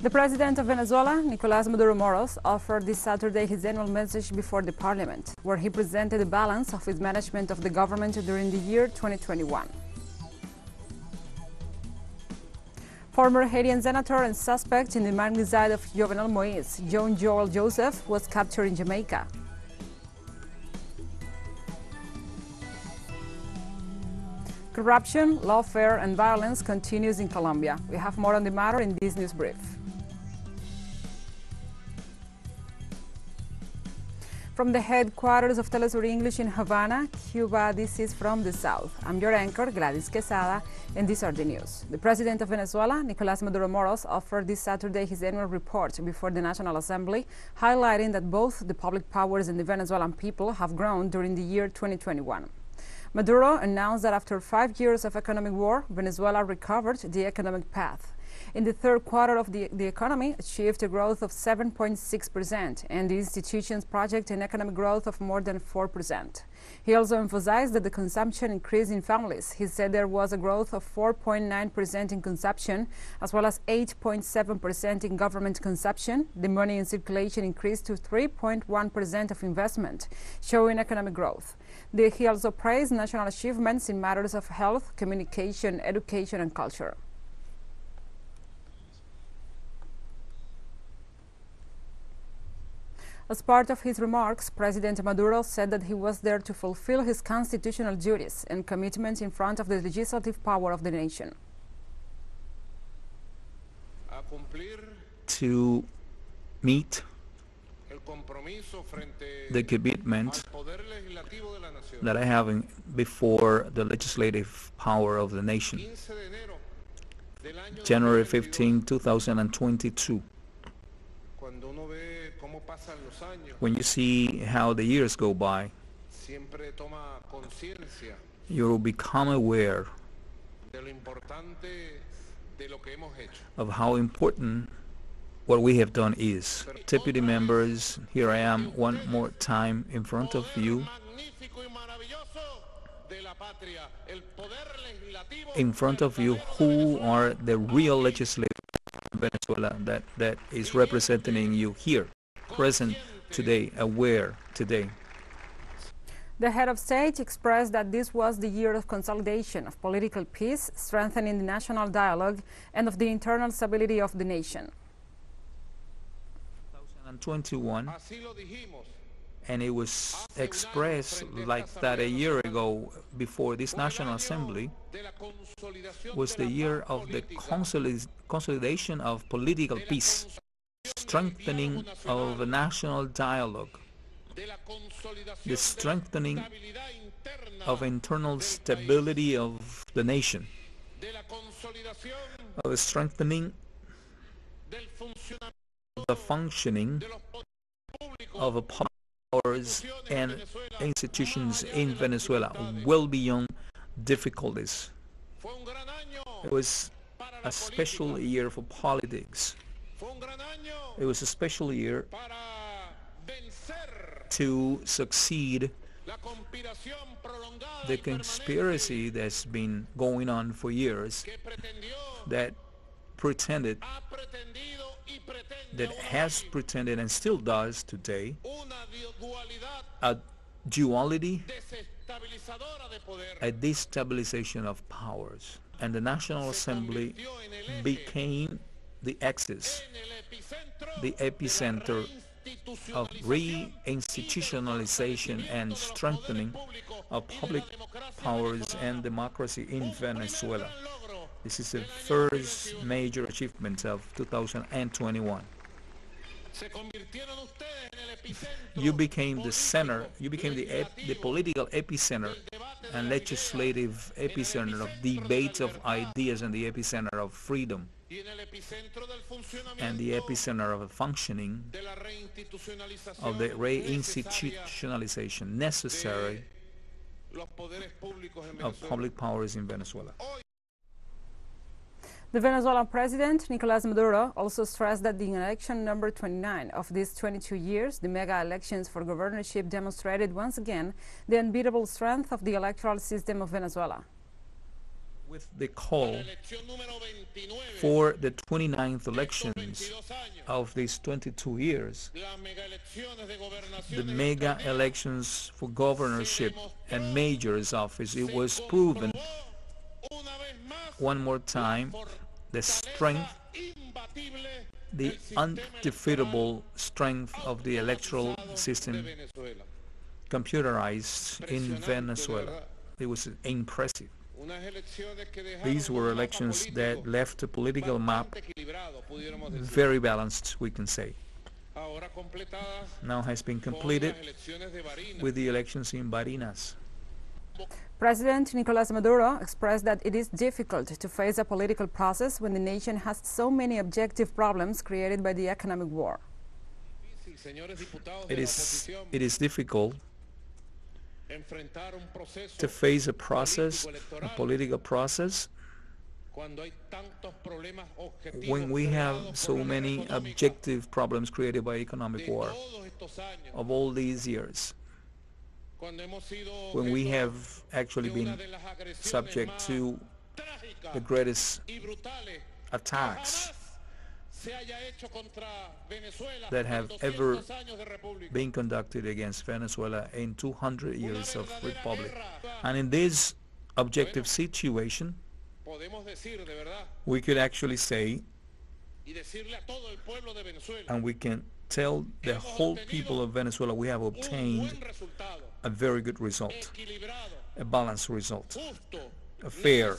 The president of Venezuela, Nicolás Maduro Moros, offered this Saturday his annual message before the parliament, where he presented the balance of his management of the government during the year 2021. Former Haitian senator and suspect in the magnicide of Jovenel Moïse, Joel Joseph, was captured in Jamaica. Corruption, lawfare, and violence continues in Colombia. We have more on the matter in this news brief. From the headquarters of Telesur English in Havana, Cuba, this is From the South. I'm your anchor, Gladys Quesada, and these are the news. The president of Venezuela, Nicolás Maduro Moros, offered this Saturday his annual report before the National Assembly, highlighting that both the public powers and the Venezuelan people have grown during the year 2021. Maduro announced that after 5 years of economic war, Venezuela recovered the economic path. In the third quarter of the economy achieved a growth of 7.6%, and the institutions project an economic growth of more than 4%. He also emphasized that the consumption increased in families. He said there was a growth of 4.9% in consumption, as well as 8.7% in government consumption. The money in circulation increased to 3.1% of investment, showing economic growth. He also praised national achievements in matters of health, communication, education, and culture. As part of his remarks, President Maduro said that he was there to fulfill his constitutional duties and commitments in front of the legislative power of the nation. To meet the commitment that I have before the legislative power of the nation. January 15, 2022. When you see how the years go by, you will become aware of how important what we have done is. Deputy members, here I am one more time in front of you, who are the real legislators in Venezuela that is representing you here, present today, aware today. The head of state expressed that this was the year of consolidation, of political peace, strengthening the national dialogue, and of the internal stability of the nation. 2021, and it was expressed like that a year ago before this National Assembly, was the year of the consolidation of political peace, strengthening of a national dialogue, the strengthening of internal stability of the nation, of the strengthening of the functioning of a public powers and institutions in Venezuela, well beyond difficulties. It was a special year for politics. It was a special year to succeed the conspiracy that's been going on for years, that has pretended and still does today a duality, a destabilization of powers. And the National Assembly became the axis, the epicenter of re-institutionalization and strengthening of public powers and democracy in Venezuela. This is the first major achievement of 2021. You became the center, you became the political epicenter and legislative epicenter of debates of ideas, and the epicenter of freedom, and the epicenter of the functioning of the re-institutionalization necessary of public powers in Venezuela. The Venezuelan president, Nicolás Maduro, also stressed that the election number 29 of these 22 years, the mega elections for governorship, demonstrated once again the unbeatable strength of the electoral system of Venezuela. with the call for the 29th elections of these 22 years, the mega elections for governorship and mayor's office. It was proven one more time the strength, the undefeatable strength of the electoral system computerized in Venezuela. It was impressive. These were elections that left a political map very balanced, we can say. Now has been completed with the elections in Barinas. President Nicolás Maduro expressed that it is difficult to face a political process when the nation has so many objective problems created by the economic war. It is difficult to face a process, a political process, when we have so many objective problems created by economic war of all these years, when we have actually been subject to the greatest attacks that have ever been conducted against Venezuela in 200 years of republic. And in this objective situation, we could actually say, and we can tell the whole people of Venezuela, we have obtained a very good result, a balanced result, a fair,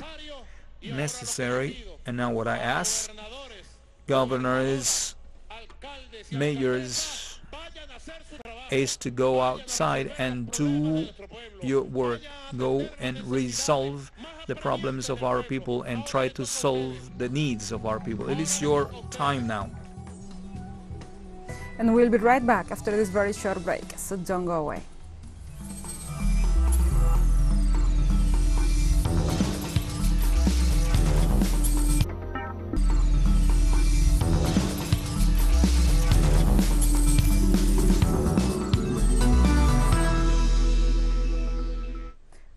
necessary, and now what I ask, governors, mayors, is to go outside and do your work. Go and resolve the problems of our people and try to solve the needs of our people. It is your time now. And we'll be right back after this very short break, so don't go away.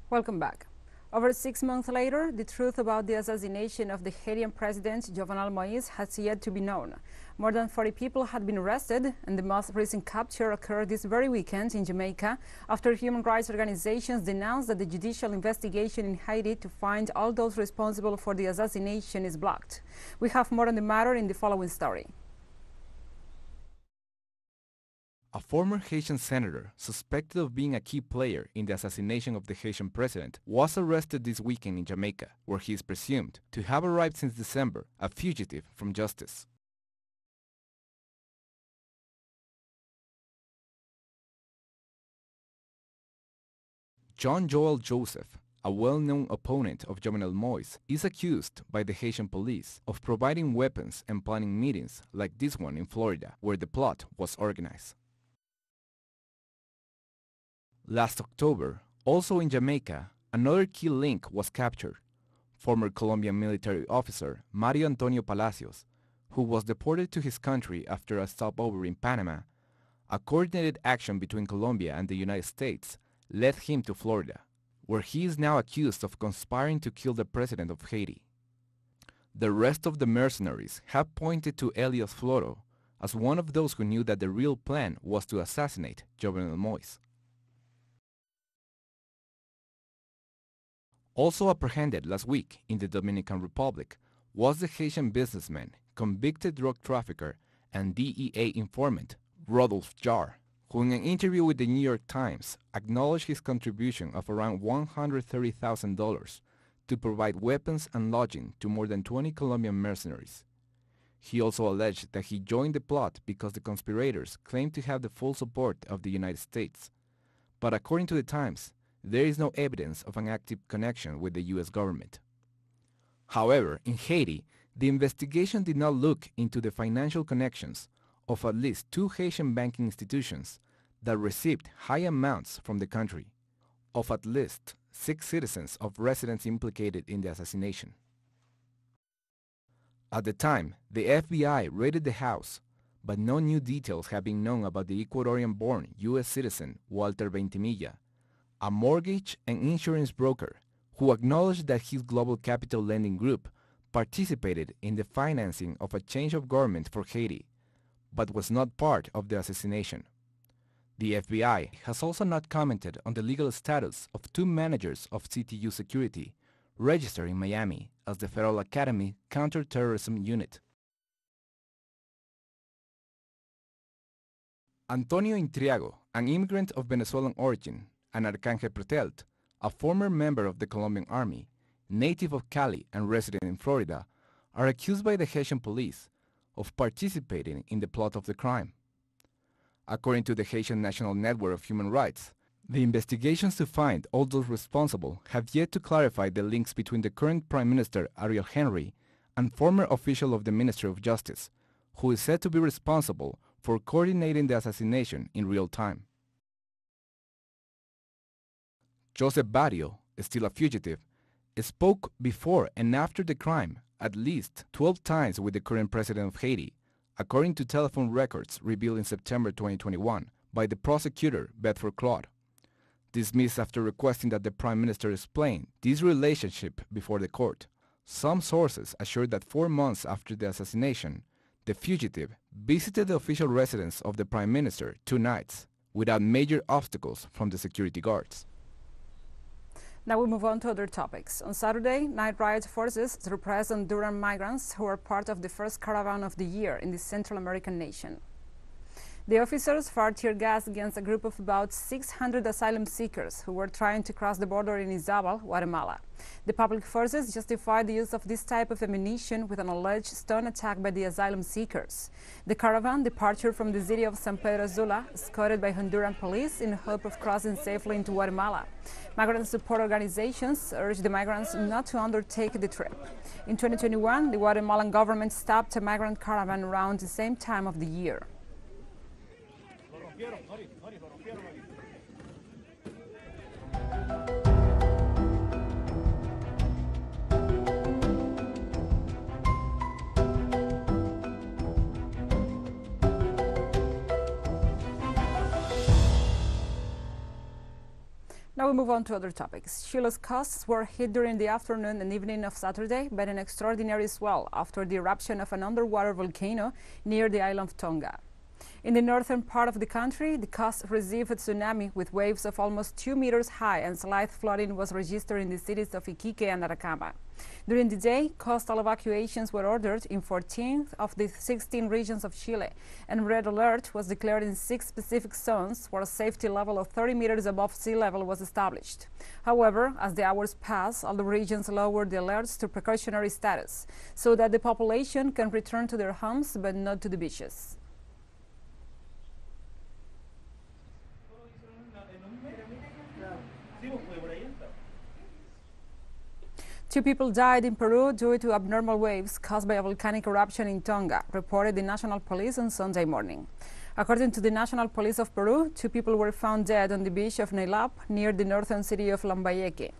Welcome back. Over 6 months later, the truth about the assassination of the Haitian president Jovenel Moïse has yet to be known. More than 40 people had been arrested, and the most recent capture occurred this very weekend in Jamaica after human rights organizations denounced that the judicial investigation in Haiti to find all those responsible for the assassination is blocked. We have more on the matter in the following story. A former Haitian senator suspected of being a key player in the assassination of the Haitian president was arrested this weekend in Jamaica, where he is presumed to have arrived since December, a fugitive from justice. John Joel Joseph, a well-known opponent of Jovenel Moïse, is accused by the Haitian police of providing weapons and planning meetings like this one in Florida, where the plot was organized. Last October, also in Jamaica, another key link was captured. Former Colombian military officer Mario Antonio Palacios, who was deported to his country after a stopover in Panama. A coordinated action between Colombia and the United States led him to Florida, where he is now accused of conspiring to kill the president of Haiti. The rest of the mercenaries have pointed to Elias Floro as one of those who knew that the real plan was to assassinate Jovenel Moïse. Also apprehended last week in the Dominican Republic was the Haitian businessman, convicted drug trafficker, and DEA informant Rodolphe Jar, who in an interview with the New York Times acknowledged his contribution of around $130,000 to provide weapons and lodging to more than 20 Colombian mercenaries. He also alleged that he joined the plot because the conspirators claimed to have the full support of the United States. But according to the Times, there is no evidence of an active connection with the U.S. government. However, in Haiti, the investigation did not look into the financial connections of at least 2 Haitian banking institutions that received high amounts from the country, of at least 6 citizens of residents implicated in the assassination. At the time, the FBI raided the house, but no new details have been known about the Ecuadorian-born U.S. citizen Walter Ventimilla, a mortgage and insurance broker who acknowledged that his global capital lending group participated in the financing of a change of government for Haiti, but was not part of the assassination. The FBI has also not commented on the legal status of two managers of CTU security registered in Miami as the Federal Academy Counterterrorism Unit. Antonio Intriago, an immigrant of Venezuelan origin, and Arcángel Pretelt, a former member of the Colombian Army, native of Cali and resident in Florida, are accused by the Haitian police of participating in the plot of the crime. According to the Haitian National Network of Human Rights, the investigations to find all those responsible have yet to clarify the links between the current Prime Minister Ariel Henry and former official of the Ministry of Justice, who is said to be responsible for coordinating the assassination in real time. Joseph Barrio, still a fugitive, spoke before and after the crime at least 12 times with the current president of Haiti, according to telephone records revealed in September 2021 by the prosecutor Bedford Claude, dismissed after requesting that the Prime Minister explain this relationship before the court. Some sources assured that 4 months after the assassination, the fugitive visited the official residence of the Prime Minister 2 nights, without major obstacles from the security guards. Now we move on to other topics. On Saturday, night riot forces repressed Honduran migrants who were part of the first caravan of the year in the Central American nation. The officers fired tear gas against a group of about 600 asylum seekers who were trying to cross the border in Izabal, Guatemala. The public forces justified the use of this type of ammunition with an alleged stone attack by the asylum seekers. The caravan departed from the city of San Pedro Sula, escorted by Honduran police in hope of crossing safely into Guatemala. Migrant support organizations urged the migrants not to undertake the trip. In 2021, the Guatemalan government stopped a migrant caravan around the same time of the year. Now we move on to other topics. Chile's coasts were hit during the afternoon and evening of Saturday by an extraordinary swell after the eruption of an underwater volcano near the island of Tonga. In the northern part of the country, the coast received a tsunami with waves of almost 2 meters high, and slight flooding was registered in the cities of Iquique and Atacama. During the day, coastal evacuations were ordered in 14 of the 16 regions of Chile, and red alert was declared in 6 specific zones where a safety level of 30 meters above sea level was established. However, as the hours pass, all the regions lowered the alerts to precautionary status so that the population can return to their homes but not to the beaches. 2 people died in Peru due to abnormal waves caused by a volcanic eruption in Tonga, reported the National Police on Sunday morning. According to the National Police of Peru, 2 people were found dead on the beach of Nailap near the northern city of Lambayeque.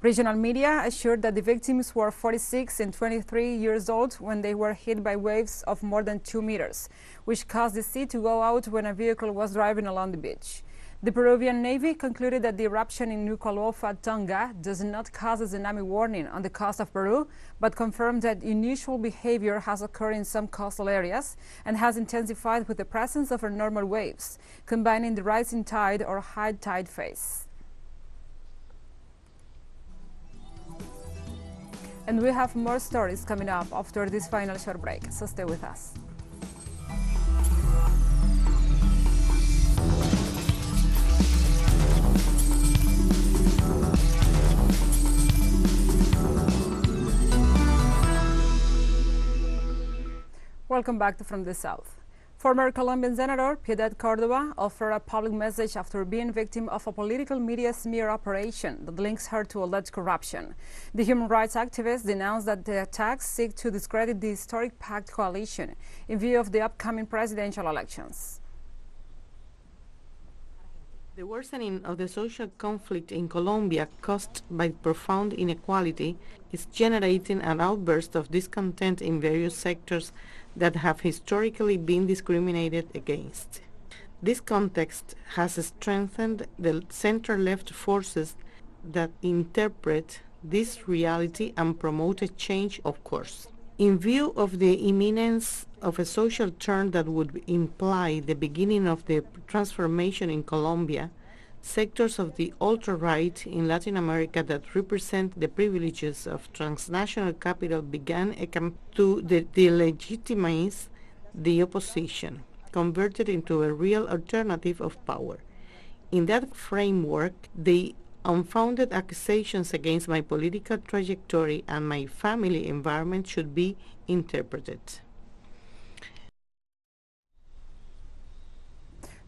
Regional media assured that the victims were 46 and 23 years old when they were hit by waves of more than 2 meters, which caused the sea to go out when a vehicle was driving along the beach. The Peruvian Navy concluded that the eruption in Nuku'alofa, Tonga, does not cause a tsunami warning on the coast of Peru, but confirmed that unusual behavior has occurred in some coastal areas and has intensified with the presence of abnormal waves, combining the rising tide or high tide phase. And we have more stories coming up after this final short break, so stay with us. Welcome back to From the South. Former Colombian Senator Piedad Córdoba offered a public message after being victim of a political media smear operation that links her to alleged corruption. The human rights activist denounced that the attacks seek to discredit the historic PACT coalition in view of the upcoming presidential elections. The worsening of the social conflict in Colombia caused by profound inequality is generating an outburst of discontent in various sectors that have historically been discriminated against. This context has strengthened the center-left forces that interpret this reality and promote a change of course. In view of the imminence of a social turn that would imply the beginning of the transformation in Colombia, sectors of the ultra-right in Latin America that represent the privileges of transnational capital began a campaign to delegitimize the opposition, converted into a real alternative of power. In that framework, the unfounded accusations against my political trajectory and my family environment should be interpreted.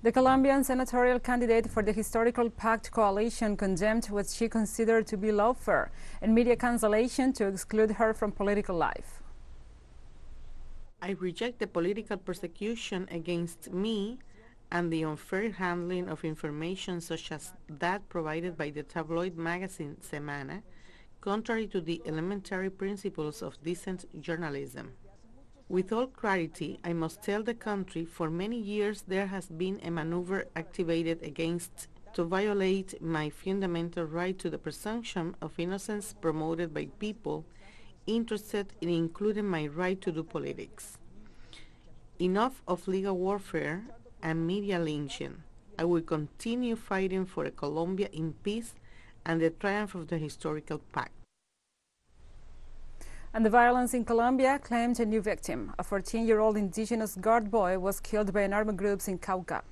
The Colombian senatorial candidate for the historical pact coalition condemned what she considered to be lawfare and media cancellation to exclude her from political life. I reject the political persecution against me and the unfair handling of information such as that provided by the tabloid magazine Semana, contrary to the elementary principles of decent journalism. With all clarity, I must tell the country for many years there has been a maneuver activated to violate my fundamental right to the presumption of innocence promoted by people interested in including my right to do politics. Enough of legal warfare and media lynching. I will continue fighting for a Colombia in peace and the triumph of the historical pact. And the violence in Colombia claimed a new victim. A 14-year-old indigenous guard boy was killed by an armed group in Cauca.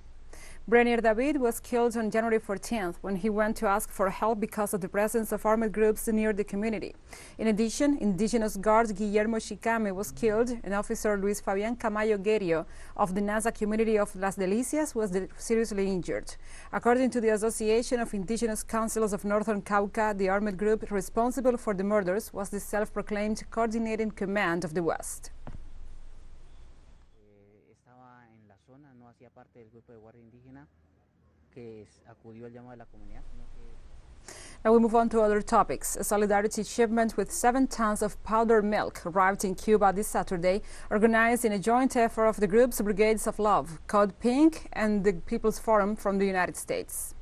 Brenier David was killed on January 14th when he went to ask for help because of the presence of armed groups near the community. In addition, indigenous guard Guillermo Chicame was killed, and officer Luis Fabián Camayo Guerrio of the Nasa community of Las Delicias was seriously injured. According to the Association of Indigenous Councils of Northern Cauca, the armed group responsible for the murders was the self-proclaimed Coordinating Command of the West. Now we move on to other topics. A solidarity shipment with 7 tons of powdered milk arrived in Cuba this Saturday, organized in a joint effort of the groups Brigades of Love, Code Pink, and the People's Forum from the United States.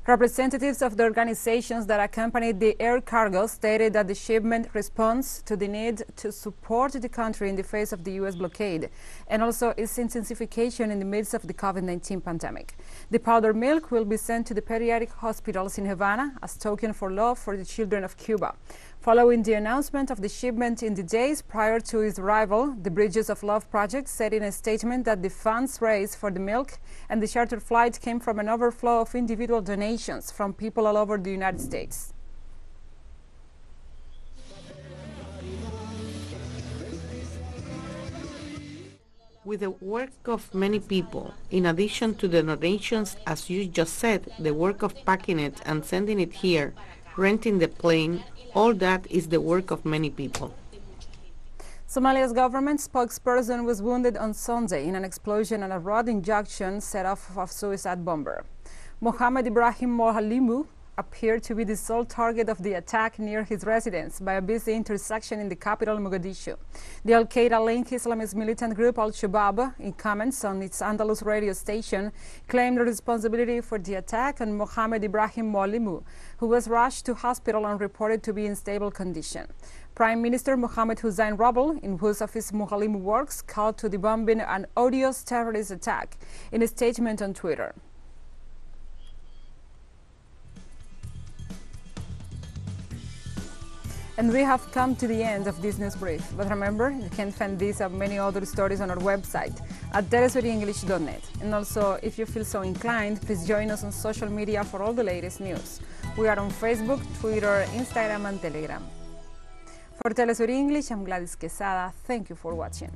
Representatives of the organizations that accompanied the air cargo stated that the shipment responds to the need to support the country in the face of the U.S. blockade and also its intensification in the midst of the COVID-19 pandemic. The powdered milk will be sent to the pediatric hospitals in Havana as token for love for the children of Cuba. Following the announcement of the shipment in the days prior to its arrival, the Bridges of Love project said in a statement that the funds raised for the milk and the chartered flight came from an overflow of individual donations from people all over the United States. With the work of many people, in addition to the donations, as you just said, the work of packing it and sending it here, renting the plane, all that is the work of many people. Somalia's government spokesperson was wounded on Sunday in an explosion and a rod injection set off of a suicide bomber. Mohammed Ibrahim Mohalimu appeared to be the sole target of the attack near his residence by a busy intersection in the capital, Mogadishu. The Al-Qaeda-linked Islamist militant group Al-Shabaab, in comments on its Andalus radio station, claimed responsibility for the attack on Mohammed Ibrahim Mohalimu, who was rushed to hospital and reported to be in stable condition. Prime Minister Mohammed Hussein Rabel, in whose office Mohalimu works, called to the bombing an odious terrorist attack in a statement on Twitter. And we have come to the end of this news brief. But remember, you can find these and many other stories on our website at telesurienglish.net. And also, if you feel so inclined, please join us on social media for all the latest news. We are on Facebook, Twitter, Instagram, and Telegram. For Telesur English, I'm Gladys Quesada. Thank you for watching.